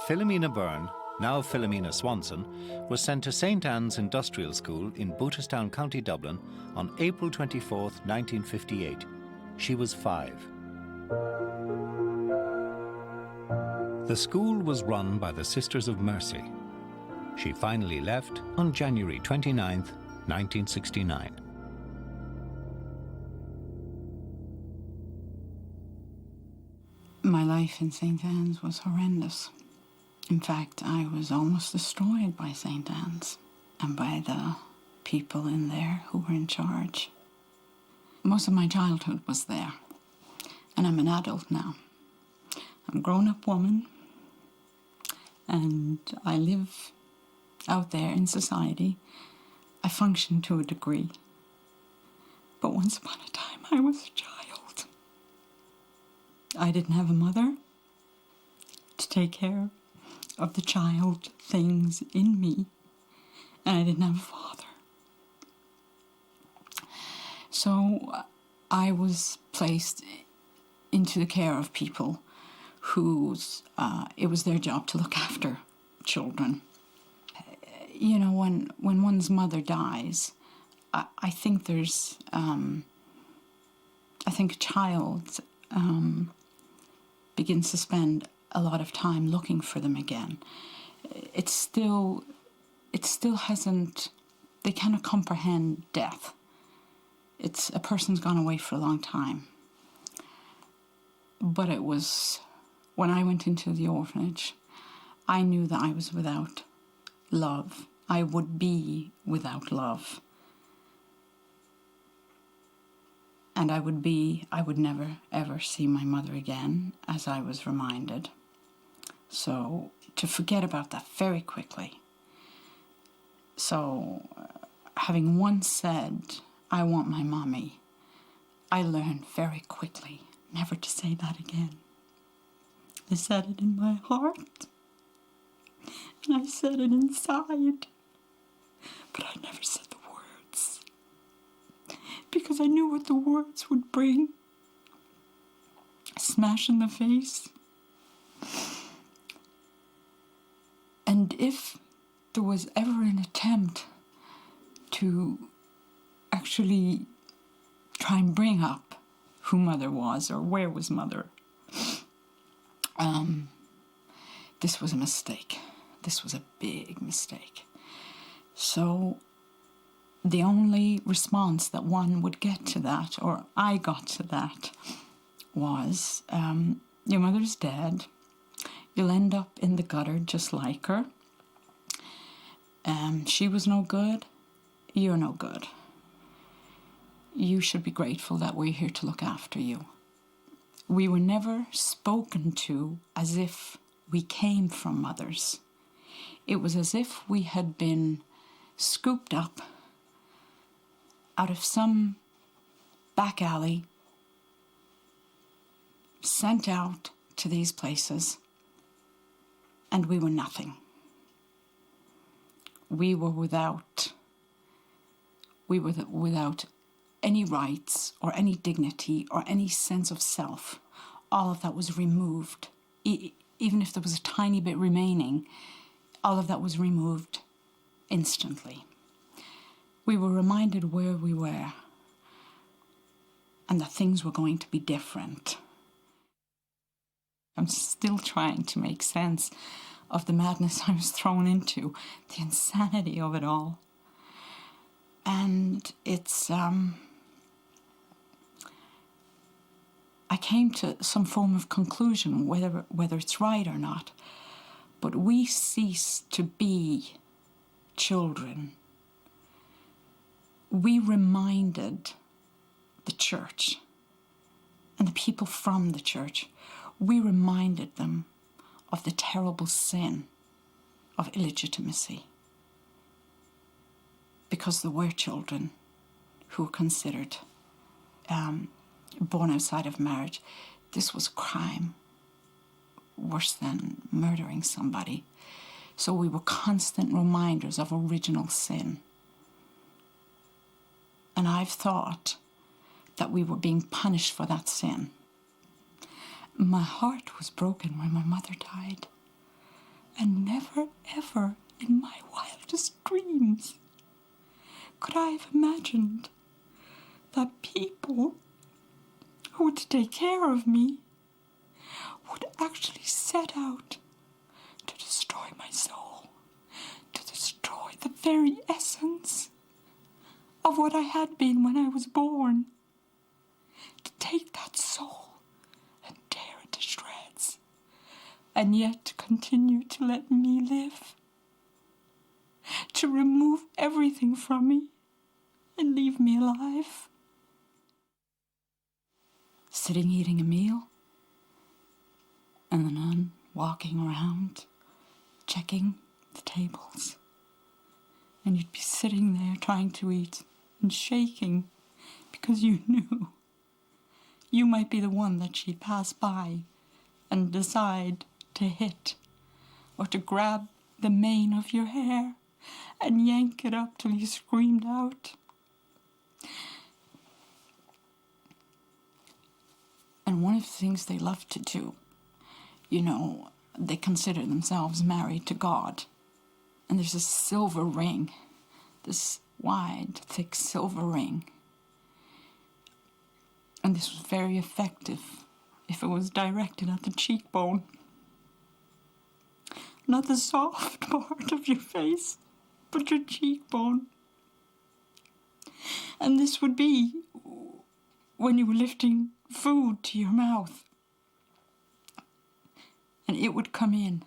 Philomena Byrne, now Philomena Swanson, was sent to St Anne's Industrial School in Booterstown, County Dublin on April 24, 1958. She was 5. The school was run by the Sisters of Mercy. She finally left on January 29, 1969. My life in St Anne's was horrendous. In fact, I was almost destroyed by St Anne's and by the people in there who were in charge. Most of my childhood was there, and I'm an adult now. I'm a grown-up woman, and I live out there in society. I function to a degree. But once upon a time, I was a child. I didn't have a mother to take care of the child things in me, and I didn't have a father. So I was placed into the care of people whose it was their job to look after children. You know, when one's mother dies, I think there's, I think a child begins to spend a lot of time looking for them again. It still hasn't, they cannot comprehend death. It's a person's gone away for a long time. But it was, when I went into the orphanage, I knew that I was without love. I would be without love. And I would never, ever see my mother again, as I was reminded. So, to forget about that very quickly. So, having once said, I want my mommy, I learned very quickly never to say that again. I said it in my heart, and I said it inside, but I never said the words, because I knew what the words would bring. A smash in the face. And if there was ever an attempt to actually try and bring up who mother was or where was mother, this was a mistake. This was a big mistake. So the only response that one would get to that, or I got to that, was, your mother's dead. You'll end up in the gutter just like her. She was no good. You're no good. You should be grateful that we're here to look after you. We were never spoken to as if we came from mothers. It was as if we had been scooped up out of some back alley, sent out to these places, and we were nothing. We were without any rights or any dignity or any sense of self. All of that was removed. Even if there was a tiny bit remaining, all of that was removed instantly. We were reminded where we were and that things were going to be different. I'm still trying to make sense of the madness I was thrown into, the insanity of it all. And it's, I came to some form of conclusion, whether it's right or not, but we cease to be children. We reminded the church and the people from the church, we reminded them of the terrible sin of illegitimacy, because there were children who were considered born outside of marriage. This was a crime worse than murdering somebody. So we were constant reminders of original sin. And I've thought that we were being punished for that sin. My heart was broken when my mother died. And never, ever in my wildest dreams could I have imagined that people who would take care of me would actually set out to destroy my soul, to destroy the very essence of what I had been when I was born, to take that soul and tear it to shreds, and yet to continue to let me live, to remove everything from me and leave me alive. Sitting eating a meal, and the nun walking around, checking the tables. And you'd be sitting there trying to eat and shaking because you knew you might be the one that she'd pass by and decide to hit, or to grab the mane of your hair and yank it up till you screamed out. And one of the things they love to do, they consider themselves married to God. And there's a silver ring, this wide, thick silver ring. And this was very effective if it was directed at the cheekbone. Not the soft part of your face, but your cheekbone. And this would be when you were lifting food to your mouth. And it would come in.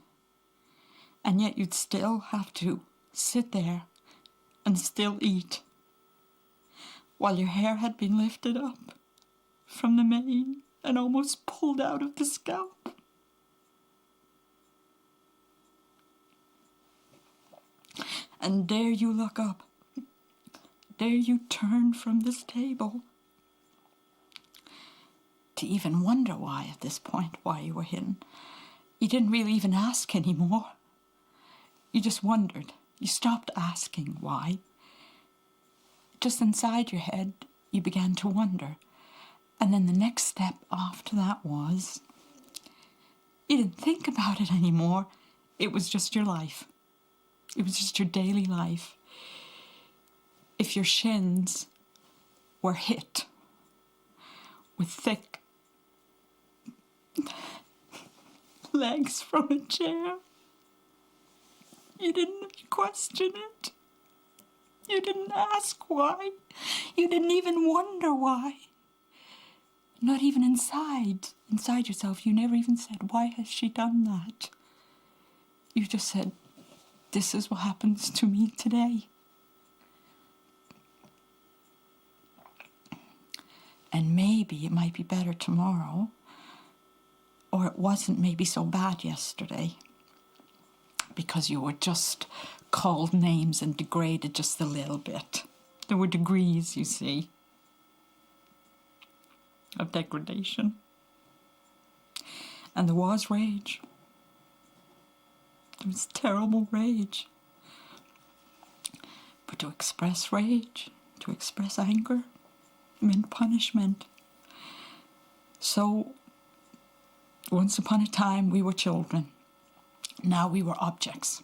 And yet you'd still have to sit there and still eat, while your hair had been lifted up from the mane and almost pulled out of the scalp. And dare you look up, dare you turn from this table, to even wonder why at this point, why you were hidden. You didn't really even ask anymore. You just wondered. You stopped asking why. Just inside your head, you began to wonder. And then the next step after that was, you didn't think about it anymore. It was just your life. It was just your daily life. If your shins were hit with thick legs from a chair, you didn't question it. You didn't ask why. You didn't even wonder why. Not even inside yourself. You never even said, why has she done that? You just said, this is what happens to me today. And maybe it might be better tomorrow, or it wasn't maybe so bad yesterday, because you were just called names and degraded just a little bit. There were degrees, you see, of degradation. And there was rage. There was terrible rage. But to express rage, to express anger, meant punishment. So, once upon a time, we were children. Now we were objects.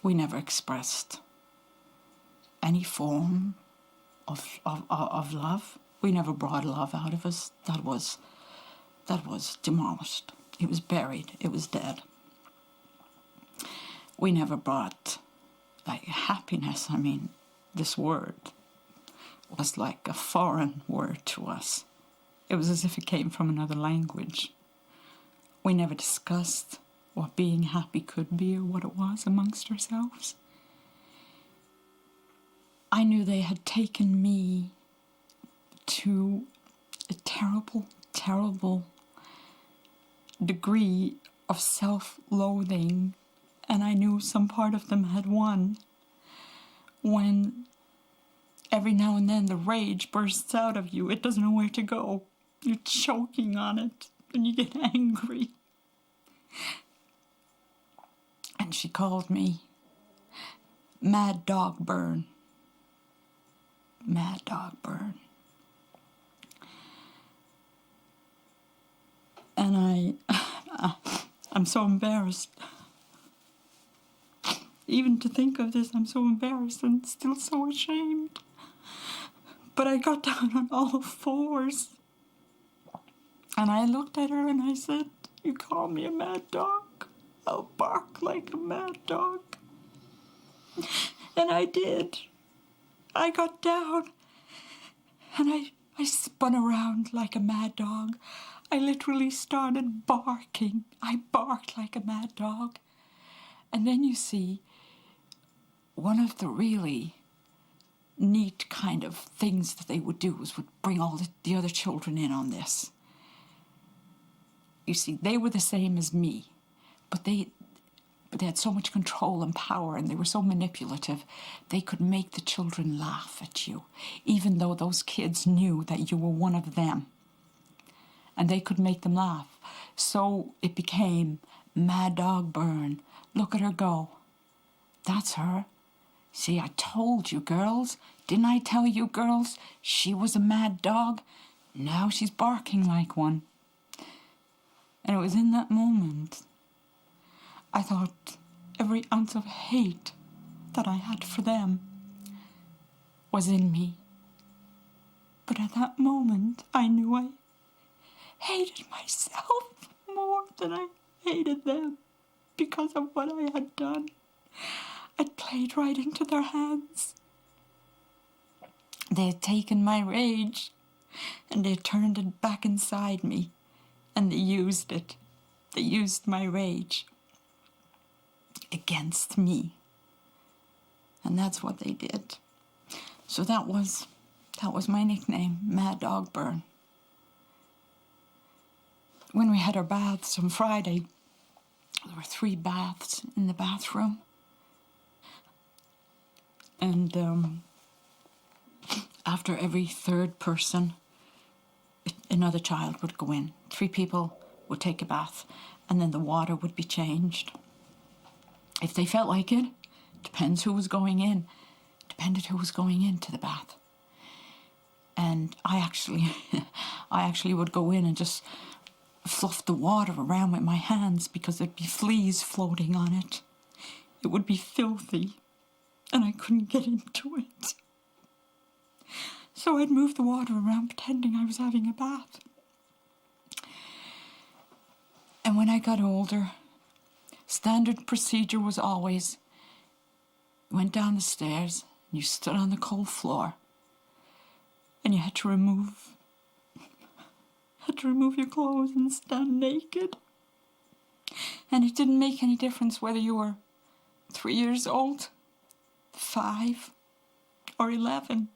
We never expressed any form of love. We never brought love out of us. That was demolished. It was buried. It was dead. We never brought happiness. I mean, this word was like a foreign word to us. It was as if it came from another language. We never discussed what being happy could be or what it was amongst ourselves. I knew they had taken me to a terrible, terrible degree of self-loathing, and I knew some part of them had won when every now and then the rage bursts out of you. It doesn't know where to go. You're choking on it and you get angry. And she called me Mad Dog Burn. Mad Dog Burn. And I'm so embarrassed. Even to think of this, I'm so embarrassed and still so ashamed. But I got down on all fours. And I looked at her and I said, "You call me a mad dog? I'll bark like a mad dog." And I did. I got down and I spun around like a mad dog. I literally started barking. I barked like a mad dog. And then you see, one of the really neat kind of things that they would do was would bring all the other children in on this. You see, they were the same as me, but they had so much control and power, and they were so manipulative, they could make the children laugh at you, even though those kids knew that you were one of them. And they could make them laugh. So it became Mad Dog Byrne. Look at her go. That's her. See, I told you, girls. Didn't I tell you, girls? She was a mad dog. Now she's barking like one. And it was in that moment I thought every ounce of hate that I had for them was in me. But at that moment, I knew I hated myself more than I hated them because of what I had done. I'd played right into their hands. They had taken my rage and they had turned it back inside me, and they used it. They used my rage against me. And that's what they did. So that was my nickname, Mad Dog Byrne. When we had our baths on Friday, there were 3 baths in the bathroom. And after every 3rd person, another child would go in. 3 people would take a bath, and then the water would be changed. If they felt like it, depended who was going into the bath. And I actually would go in and just fluff the water around with my hands because there'd be fleas floating on it. It would be filthy, and I couldn't get into it. So I'd move the water around pretending I was having a bath. And when I got older, standard procedure was always, you went down the stairs and you stood on the cold floor and you had to remove your clothes and stand naked. And it didn't make any difference whether you were 3 years old, 5, or 11.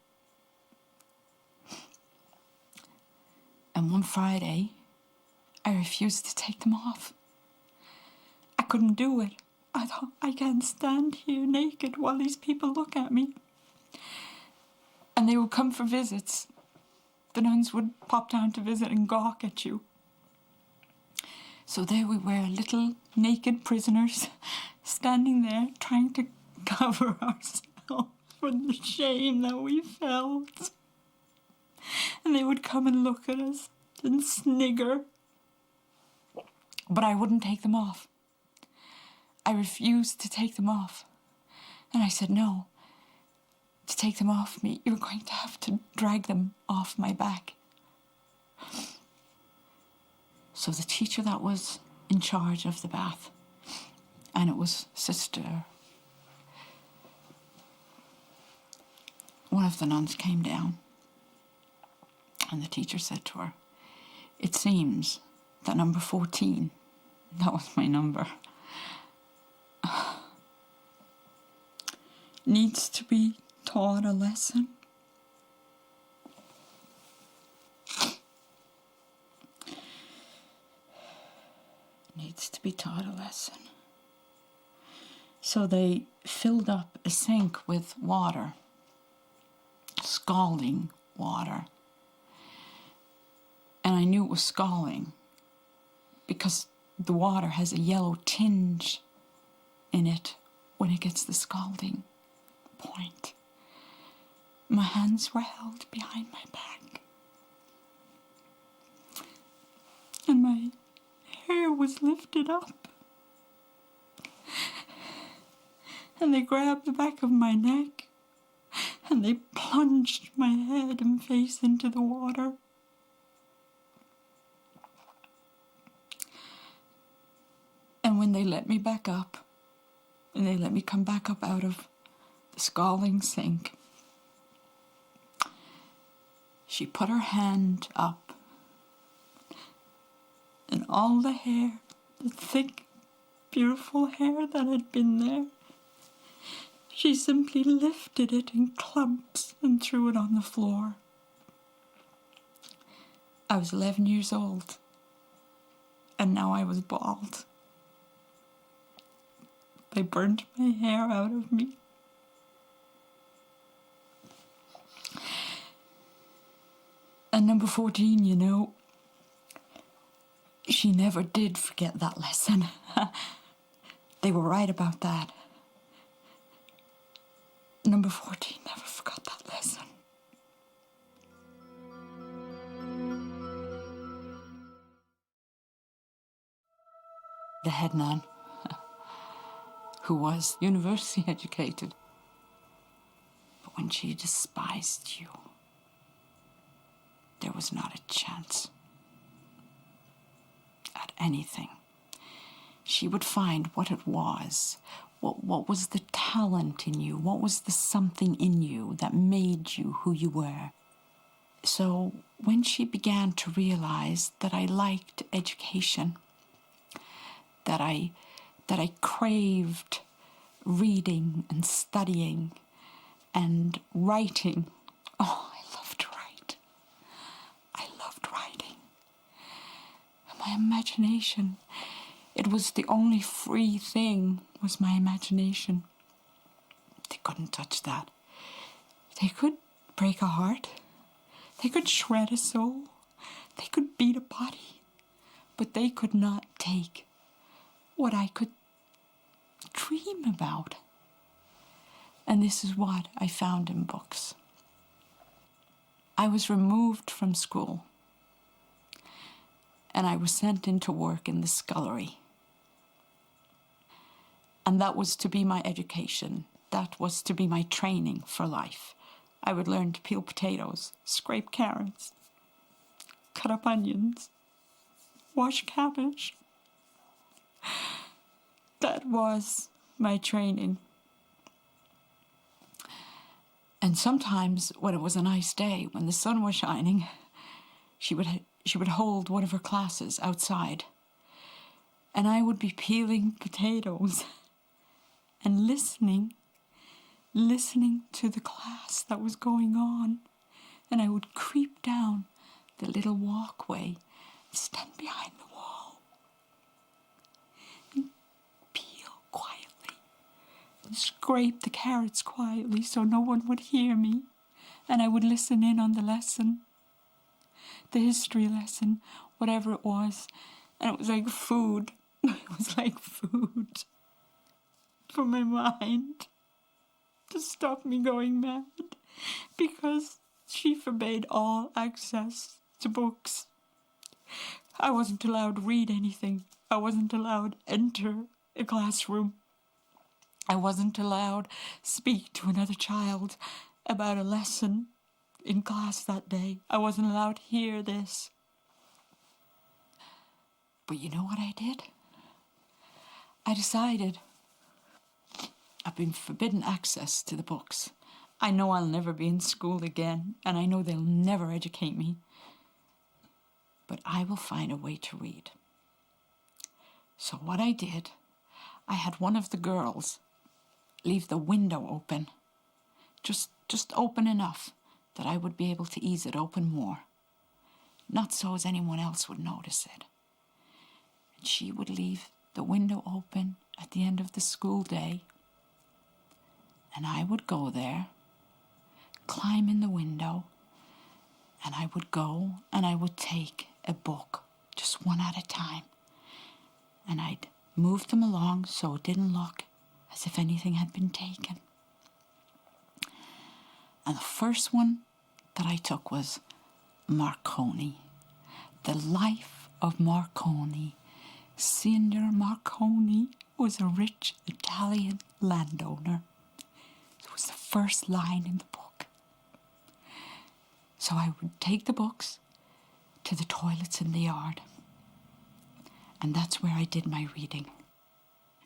And one Friday, I refused to take them off. I couldn't do it. I thought, I can't stand here naked while these people look at me. And they would come for visits. The nuns would pop down to visit and gawk at you. So there we were, little naked prisoners, standing there trying to cover ourselves from the shame that we felt. And they would come and look at us and snigger. But I wouldn't take them off. I refused to take them off. And I said, no, to take them off me, you're going to have to drag them off my back. So the teacher that was in charge of the bath, and it was Sister, one of the nuns came down, and the teacher said to her, it seems that number 14, that was my number, needs to be taught a lesson. Needs to be taught a lesson. So they filled up a sink with water, scalding water. And I knew it was scalding because the water has a yellow tinge in it when it gets the scalding point. My hands were held behind my back. And my hair was lifted up and they grabbed the back of my neck, and they plunged my head and face into the water. And when they let me back up, and they let me come back up out of the scalding sink, she put her hand up, and all the hair, the thick, beautiful hair that had been there, she simply lifted it in clumps and threw it on the floor. I was 11 years old, and now I was bald. They burnt my hair out of me. And number 14, you know, she never did forget that lesson. They were right about that. Number 14 never forgot that lesson. The head nun, who was university educated, but when she despised you, there was not a chance at anything. She would find what it was, what was the talent in you, what was the something in you that made you who you were. So when she began to realize that I liked education, that I craved reading and studying and writing. Oh, I loved to write. I loved writing. And my imagination, it was the only free thing, was my imagination. They couldn't touch that. They could break a heart. They could shred a soul. They could beat a body. But they could not take what I could dream about. And this is what I found in books. I was removed from school, and I was sent into work in the scullery. And that was to be my education. That was to be my training for life. I would learn to peel potatoes, scrape carrots, cut up onions, wash cabbage. That was my training. And sometimes when it was a nice day, when the sun was shining, she would hold one of her classes outside. And I would be peeling potatoes and listening to the class that was going on. And I would creep down the little walkway, stand behind the wall, and peel quietly, and scrape the carrots quietly so no one would hear me. And I would listen in on the lesson, the history lesson, whatever it was. And it was like food. It was like food for my mind to stop me going mad, because she forbade all access to books. I wasn't allowed to read anything. I wasn't allowed to enter a classroom. I wasn't allowed to speak to another child about a lesson in class that day. I wasn't allowed to hear this. But you know what I did? I decided I've been forbidden access to the books. I know I'll never be in school again, and I know they'll never educate me. But I will find a way to read. So what I did, I had one of the girls leave the window open, just open enough that I would be able to ease it open more, not so as anyone else would notice it. And she would leave the window open at the end of the school day, and I would go there, climb in the window, and I would go and I would take a book, just one at a time, and I'd move them along so it didn't look as if anything had been taken. And the first one that I took was Marconi, The Life of Marconi, Signor Marconi was a rich Italian landowner. It was the first line in the book. So I would take the books to the toilets in the yard. And that's where I did my reading.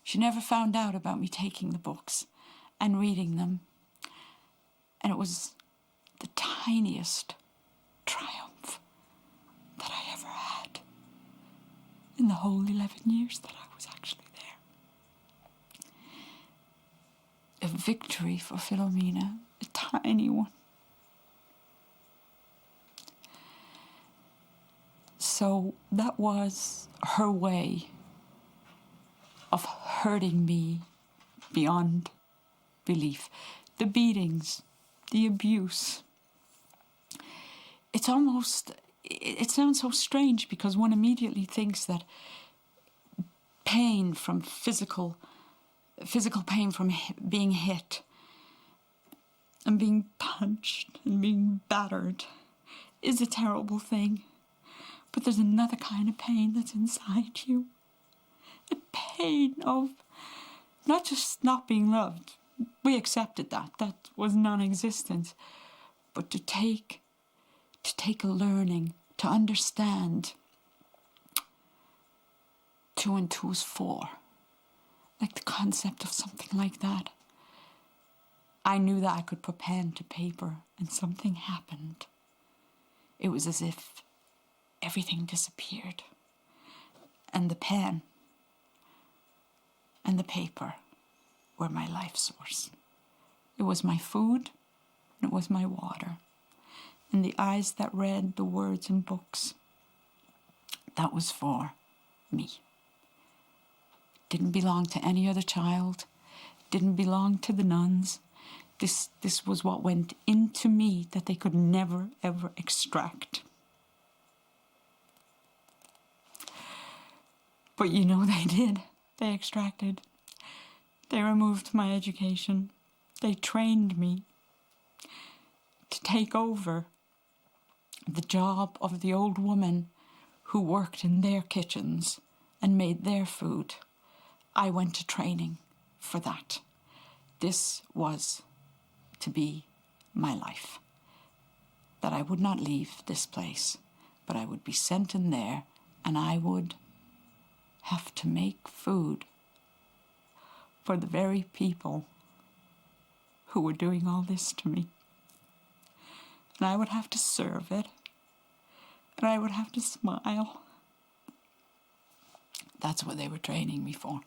She never found out about me taking the books and reading them. And it was the tiniest triumph that I ever had in the whole 11 years that I was actually there. A victory for Philomena, a tiny one. So that was her way of hurting me beyond belief. The beatings, the abuse. It sounds so strange because one immediately thinks that pain from physical pain from being hit and being punched and being battered is a terrible thing. But there's another kind of pain that's inside you. A pain of not just not being loved. We accepted that. That was non-existent. But to take a learning, to understand 2 and 2 is 4. Like the concept of something like that. I knew that I could put pen to paper and something happened. It was as if everything disappeared. And the pen and the paper were my life source. It was my food, and it was my water. And the eyes that read the words in books, that was for me. Didn't belong to any other child, didn't belong to the nuns. This was what went into me that they could never, ever extract. But you know they did. They extracted. They removed my education. They trained me to take over the job of the old woman who worked in their kitchens and made their food. I went to training for that. This was to be my life. That I would not leave this place, but I would be sent in there and I would have to make food for the very people who were doing all this to me. And I would have to serve it. And I would have to smile. That's what they were training me for.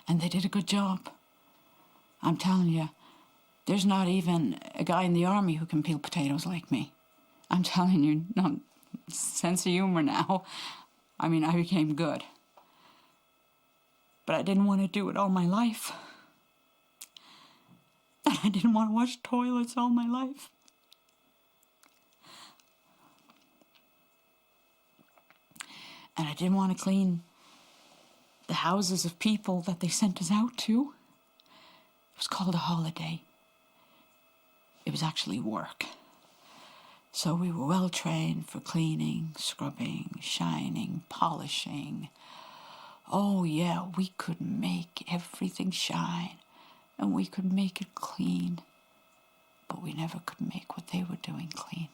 And they did a good job. I'm telling you, there's not even a guy in the army who can peel potatoes like me. I'm telling you, no sense of humor now. I mean, I became good. But I didn't want to do it all my life. And I didn't want to wash toilets all my life. And I didn't want to clean the houses of people that they sent us out to. It was called a holiday. It was actually work. So we were well trained for cleaning, scrubbing, shining, polishing. Oh yeah, we could make everything shine and we could make it clean, but we never could make what they were doing clean.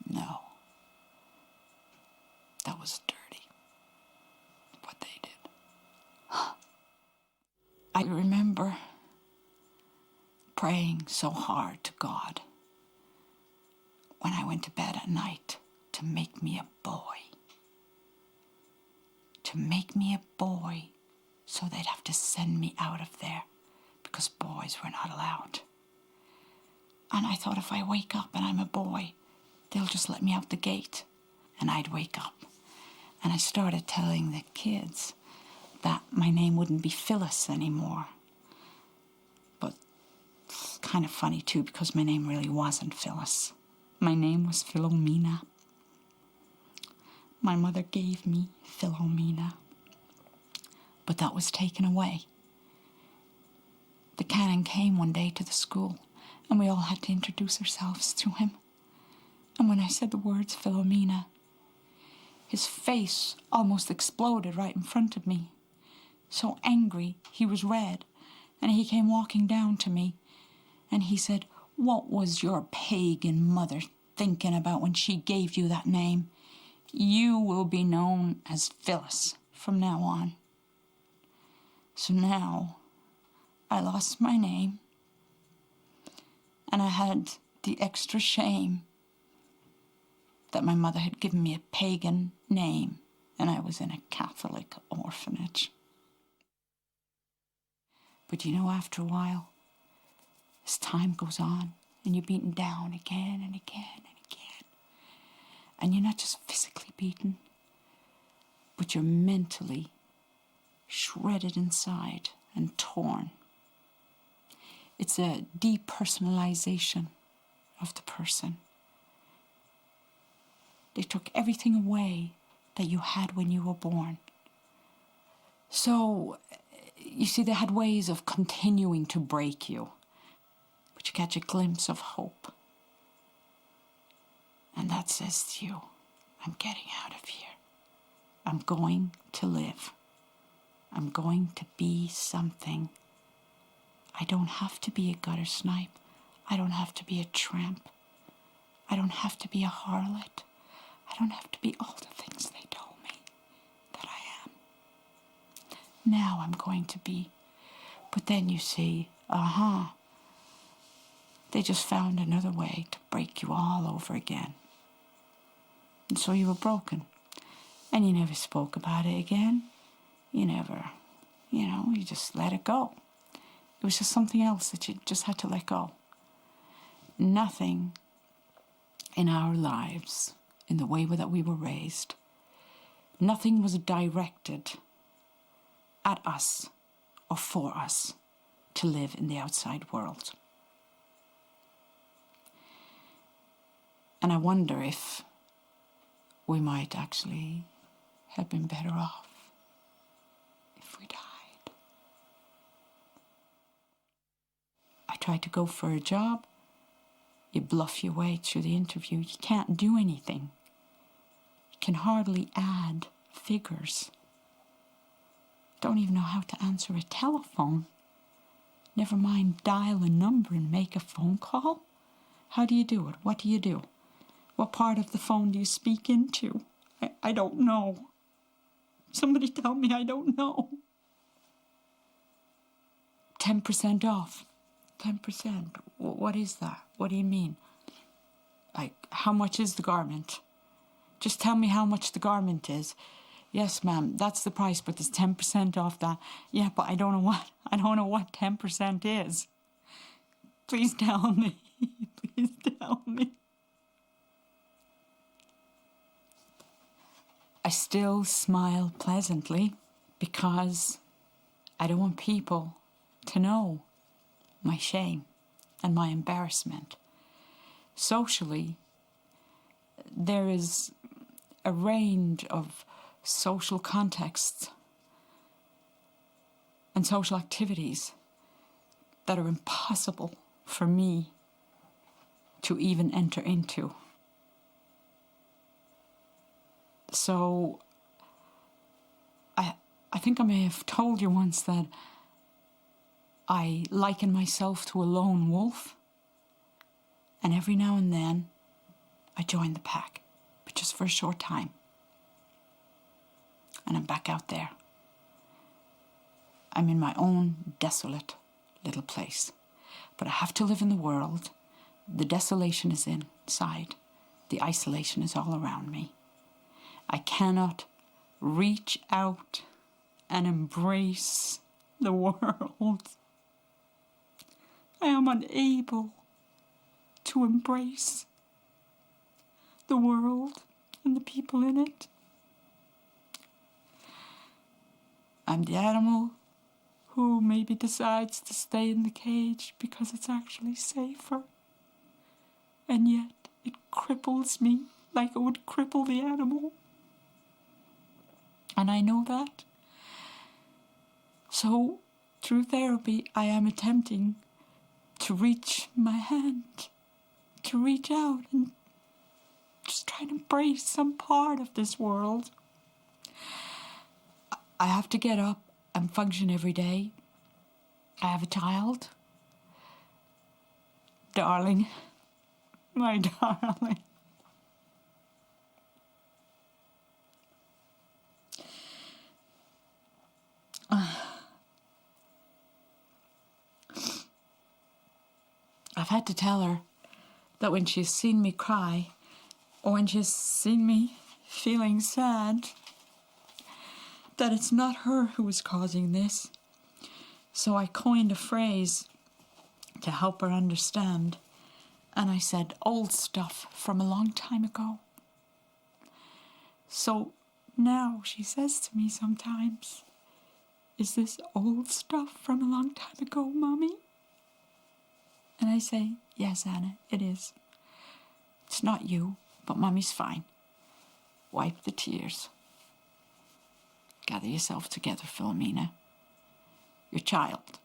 No. That was dirty, what they did. I remember praying so hard to God when I went to bed at night to make me a boy. To make me a boy so they'd have to send me out of there because boys were not allowed. And I thought if I wake up and I'm a boy, they'll just let me out the gate. And I'd wake up. And I started telling the kids that my name wouldn't be Phyllis anymore. But it's kind of funny too because my name really wasn't Phyllis. My name was Philomena. My mother gave me Philomena. But that was taken away. The canon came one day to the school and we all had to introduce ourselves to him. And when I said the words Philomena, His face almost exploded right in front of me. So angry, he was red, and he came walking down to me, and he said, "What was your pagan mother thinking about when she gave you that name? You will be known as Phyllis from now on." So now I lost my name, and I had the extra shame that my mother had given me a pagan name and I was in a Catholic orphanage. But you know, after a while, as time goes on and you're beaten down again and again and again, and you're not just physically beaten, but you're mentally shredded inside and torn. It's a depersonalization of the person. They took everything away that you had when you were born. So, you see, they had ways of continuing to break you, but you catch a glimpse of hope. And that says to you, I'm getting out of here. I'm going to live. I'm going to be something. I don't have to be a gutter snipe. I don't have to be a tramp. I don't have to be a harlot. I don't have to be all the things they told me that I am. Now I'm going to be. But then you see, they just found another way to break you all over again. And so you were broken. And you never spoke about it again. You never, you just let it go. It was just something else that you just had to let go. Nothing in our lives, in the way that we were raised, nothing was directed at us or for us to live in the outside world. And I wonder if we might actually have been better off if we died. I tried to go for a job. You bluff your way through the interview. You can't do anything. You can hardly add figures. Don't even know how to answer a telephone. Never mind dial a number and make a phone call. How do you do it? What do you do? What part of the phone do you speak into? I don't know. Somebody tell me, I don't know. 10% off. 10%. What is that? What do you mean? Like, how much is the garment? Just tell me how much the garment is. Yes, ma'am, that's the price, but there's 10% off that. Yeah, but I don't know what 10% is. Please tell me. Please tell me. I still smile pleasantly because I don't want people to know my shame and my embarrassment. Socially, there is a range of social contexts and social activities that are impossible for me to even enter into. So, I think I may have told you once that I liken myself to a lone wolf, and every now and then I join the pack, but just for a short time. And I'm back out there. I'm in my own desolate little place. But I have to live in the world. The desolation is inside. The isolation is all around me. I cannot reach out and embrace the world. I am unable to embrace the world and the people in it. I'm the animal who maybe decides to stay in the cage because it's actually safer. And yet it cripples me like it would cripple the animal. And I know that. So, through therapy, I am attempting to reach my hand, to reach out and just try trying to embrace some part of this world. I have to get up and function every day. I have a child. Darling. My darling. I've had to tell her that when she's seen me cry, or when she's seen me feeling sad, that it's not her who is causing this. So I coined a phrase to help her understand, and I said, old stuff from a long time ago. So now she says to me sometimes, is this old stuff from a long time ago, Mommy? And I say, yes, Anna, it is. It's not you, but Mommy's fine. Wipe the tears. Gather yourself together, Philomena. Your child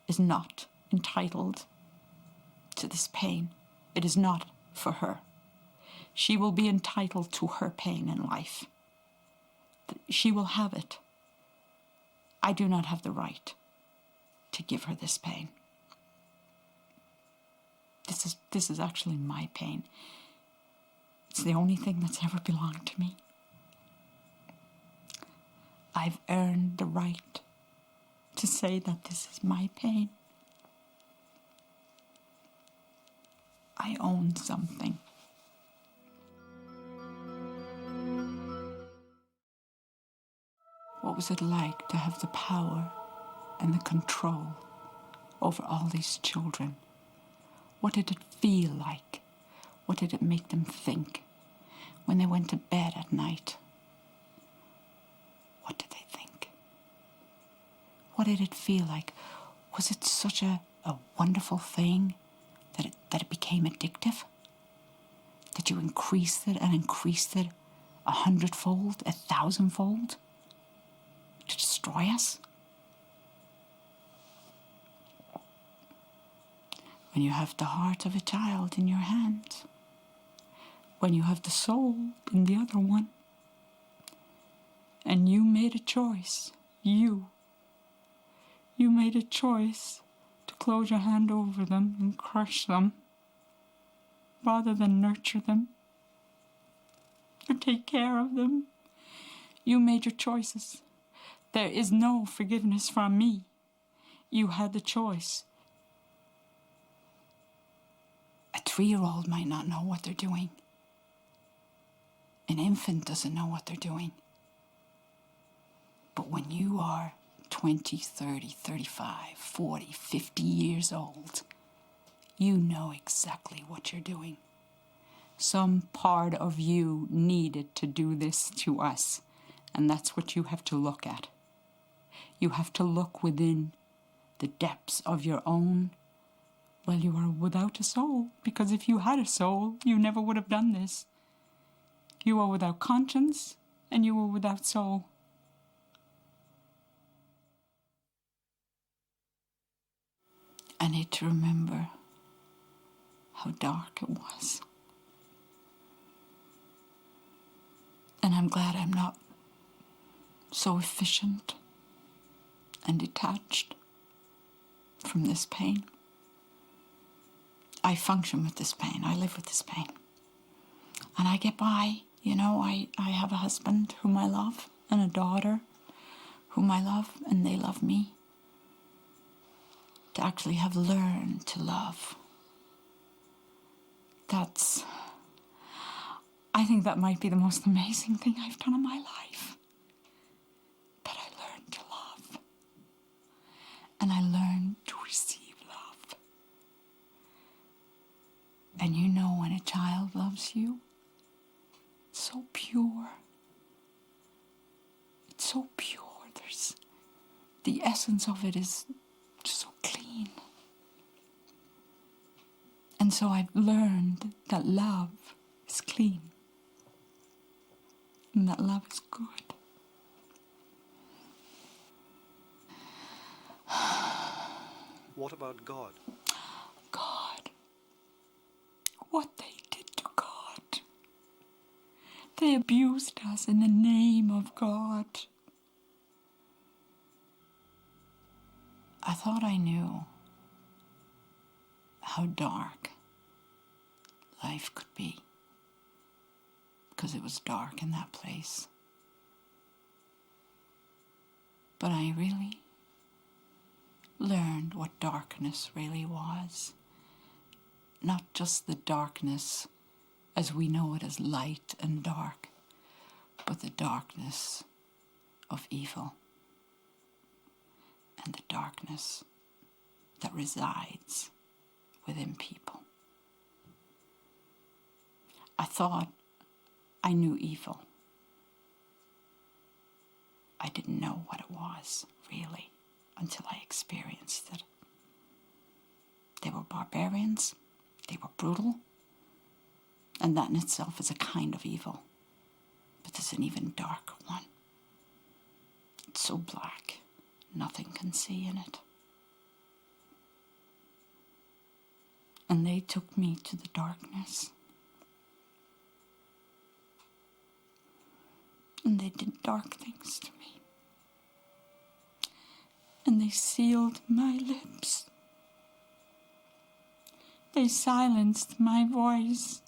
is not entitled to this pain. It is not for her. She will be entitled to her pain in life. She will have it. I do not have the right to give her this pain. This is actually my pain. It's the only thing that's ever belonged to me. I've earned the right to say that this is my pain. I own something. What was it like to have the power and the control over all these children? What did it feel like? What did it make them think when they went to bed at night? What did they think? What did it feel like? Was it such a wonderful thing that it became addictive? That you increased it and increased it 100-fold, 1,000-fold to destroy us? When you have the heart of a child in your hand, when you have the soul in the other one, and you made a choice, you made a choice to close your hand over them and crush them, rather than nurture them or take care of them. You made your choices. There is no forgiveness from me. You had the choice. A 3-year-old might not know what they're doing. An infant doesn't know what they're doing. But when you are 20, 30, 35, 40, 50 years old, you know exactly what you're doing. Some part of you needed to do this to us, and that's what you have to look at. You have to look within the depths of your own. Well, you are without a soul, because if you had a soul, you never would have done this. You are without conscience, and you are without soul. I need to remember how dark it was. And I'm glad I'm not so efficient and detached from this pain. I function with this pain. I live with this pain. And I get by. You know, I have a husband whom I love and a daughter whom I love, and they love me. To actually have learned to love. I think that might be the most amazing thing I've done in my life. That I learned to love. And I learned to receive love. And you know when a child loves you, it's so pure. It's so pure. The essence of it is so clean. And so I've learned that love is clean. And that love is good. What about God? God. What they did to God. They abused us in the name of God. I thought I knew how dark life could be, because it was dark in that place. But I really learned what darkness really was. Not just the darkness as we know it as light and dark, but the darkness of evil and the darkness that resides within people. I thought I knew evil. I didn't know what it was, really, until I experienced it. They were barbarians, they were brutal, and that in itself is a kind of evil. But there's an even darker one. It's so black, nothing can see in it. And they took me to the darkness. And they did dark things to me. And they sealed my lips. They silenced my voice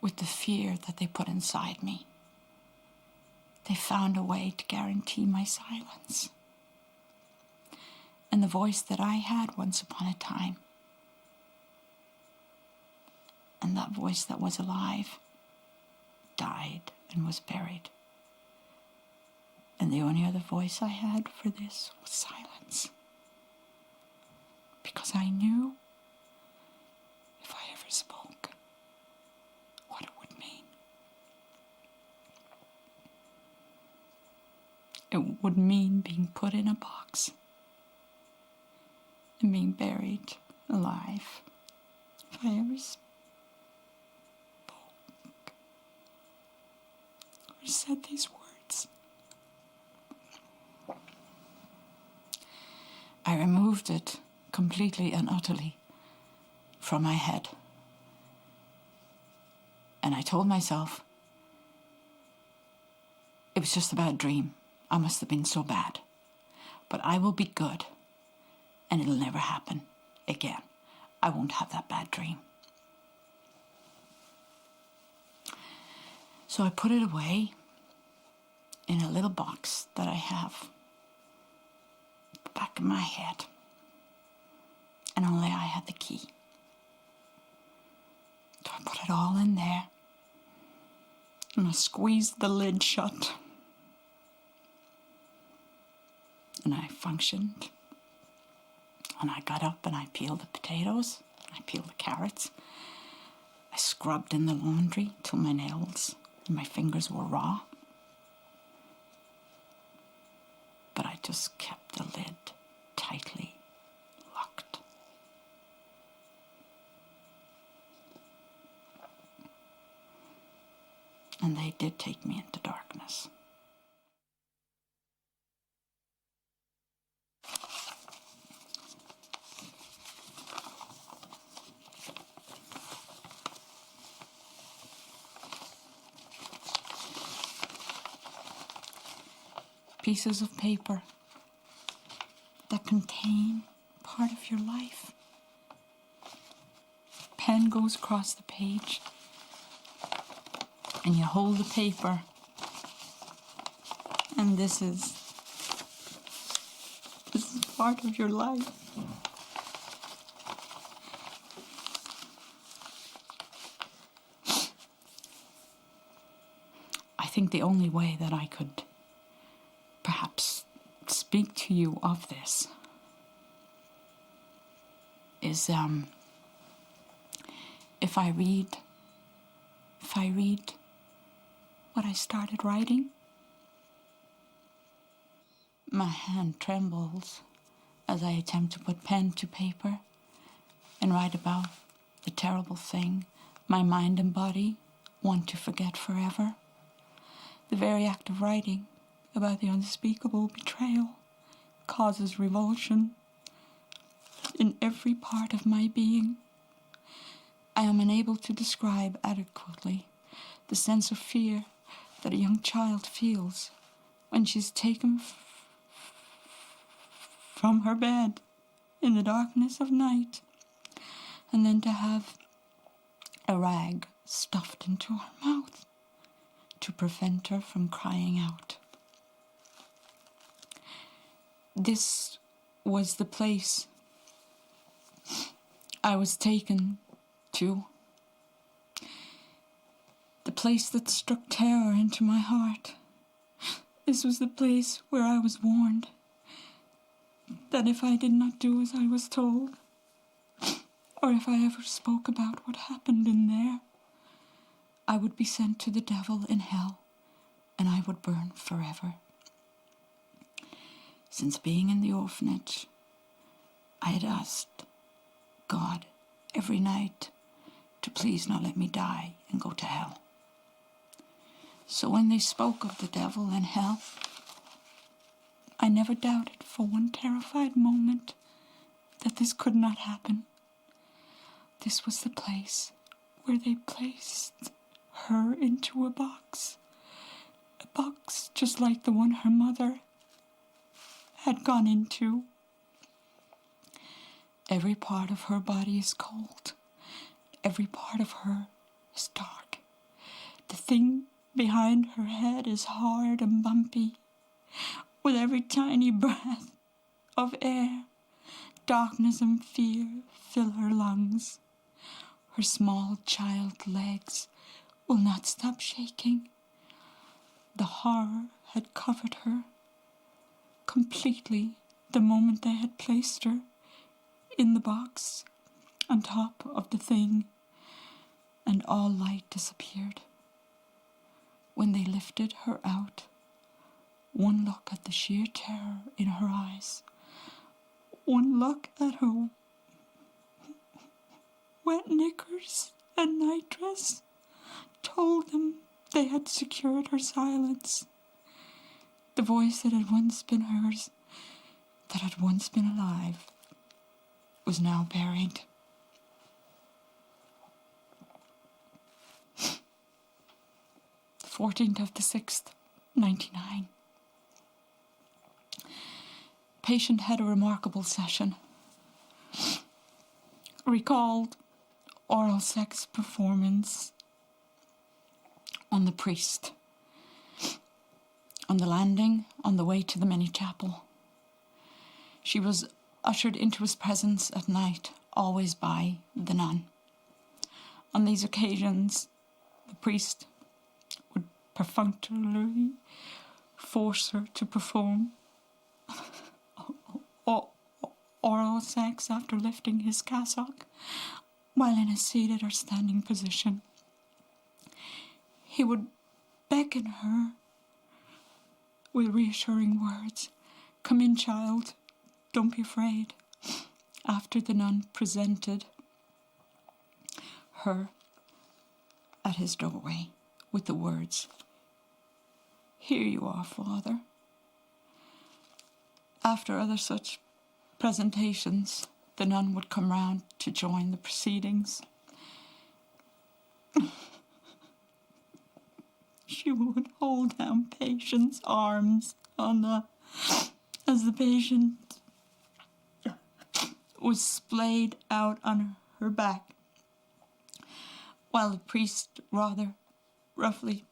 with the fear that they put inside me. They found a way to guarantee my silence. And the voice that I had once upon a time, and that voice that was alive, died and was buried. And the only other voice I had for this was silence. Because I knew if I ever spoke, what it would mean. It would mean being put in a box and being buried alive. If I ever spoke or said these words. I removed it completely and utterly from my head. And I told myself it was just a bad dream. I must have been so bad. But I will be good, and it'll never happen again. I won't have that bad dream. So I put it away in a little box that I have at the back of my head. And only I had the key. So I put it all in there. And I squeezed the lid shut. And I functioned. And I got up and I peeled the potatoes. I peeled the carrots. I scrubbed in the laundry till my nails and my fingers were raw. But I just kept the lid tightly locked. And they did take me into darkness. Pieces of paper that contain part of your life. Pen goes across the page, and you hold the paper, and this is part of your life. I think the only way that I could perhaps speak to you of this is if I read what I started writing. My hand trembles as I attempt to put pen to paper and write about the terrible thing my mind and body want to forget forever. The very act of writing about the unspeakable betrayal causes revulsion in every part of my being. I am unable to describe adequately the sense of fear that a young child feels when she is taken from her bed in the darkness of night, and then to have a rag stuffed into her mouth to prevent her from crying out. This was the place I was taken to, the place that struck terror into my heart. This was the place where I was warned that if I did not do as I was told, or if I ever spoke about what happened in there, I would be sent to the devil in hell, and I would burn forever. Since being in the orphanage, I had asked God every night to please not let me die and go to hell. So when they spoke of the devil and hell, I never doubted for one terrified moment that this could not happen. This was the place where they placed her into a box just like the one her mother had gone into. Every part of her body is cold. Every part of her is dark. The thing behind her head is hard and bumpy. With every tiny breath of air, darkness and fear fill her lungs. Her small child legs will not stop shaking. The horror had covered her completely the moment they had placed her in the box on top of the thing, and all light disappeared. When they lifted her out, one look at the sheer terror in her eyes, one look at her wet knickers and nightdress told them they had secured her silence. The voice that had once been hers, that had once been alive, was now buried. The 14th of the 6th, 99. Patient had a remarkable session. Recalled oral sex performance on the priest on the landing on the way to the mini chapel. She was ushered into his presence at night, always by the nun. On these occasions, the priest would perfunctorily force her to perform oral sex after lifting his cassock while in a seated or standing position. He would beckon her with reassuring words, "Come in, child, don't be afraid," after the nun presented her at his doorway with the words, "Here you are, Father." After other such presentations, the nun would come round to join the proceedings. She would hold down patient's arms as the patient was splayed out on her back, while the priest rather roughly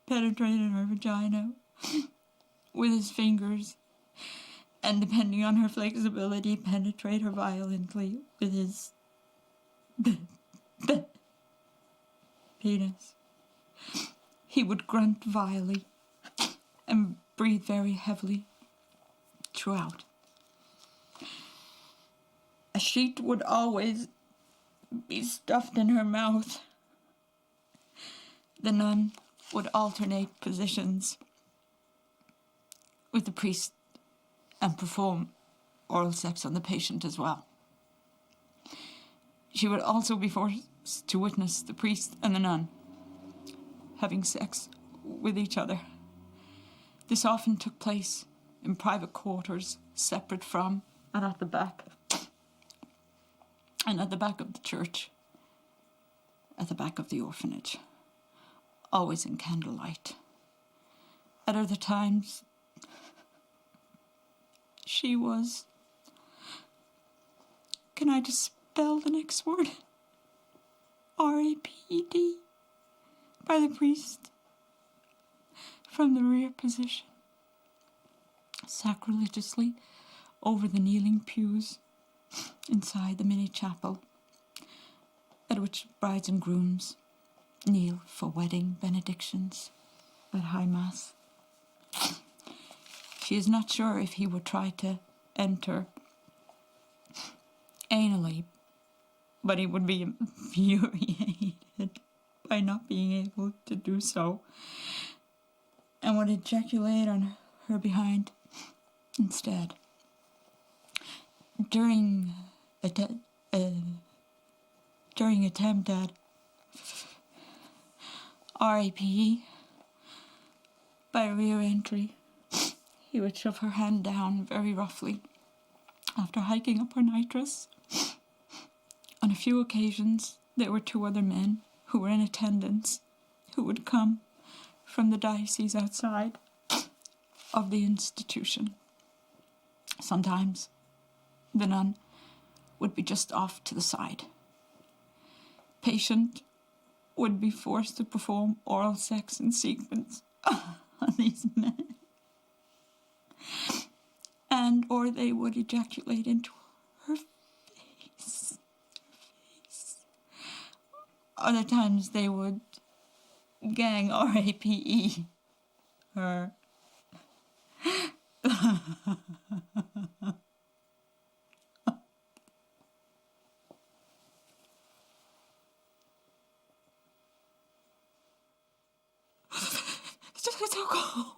penetrated her vagina with his fingers, and depending on her flexibility, penetrate her violently with his penis. He would grunt vilely and breathe very heavily throughout. A sheet would always be stuffed in her mouth. The nun would alternate positions with the priest and perform oral sex on the patient as well. She would also be forced to witness the priest and the nun having sex with each other. This often took place in private quarters, separate from and at the back of the church, at the back of the orphanage, always in candlelight. At other times, she was, can I just spell the next word? R-A-P-E-D, by the priest, from the rear position, sacrilegiously over the kneeling pews inside the mini chapel, at which brides and grooms kneel for wedding benedictions at High Mass. She is not sure if he would try to enter anally, but he would be infuriated by not being able to do so, and would ejaculate on her behind instead. During attempt at RAPE by rear entry, he would shove her hand down very roughly after hiking up her nitrous. On a few occasions, there were 2 other men who were in attendance who would come from the diocese outside of the institution. Sometimes the nun would be just off to the side. Patient would be forced to perform oral sex in sequence on these men, and or they would ejaculate into her face. Other times they would gang RAPE her. It's so cold.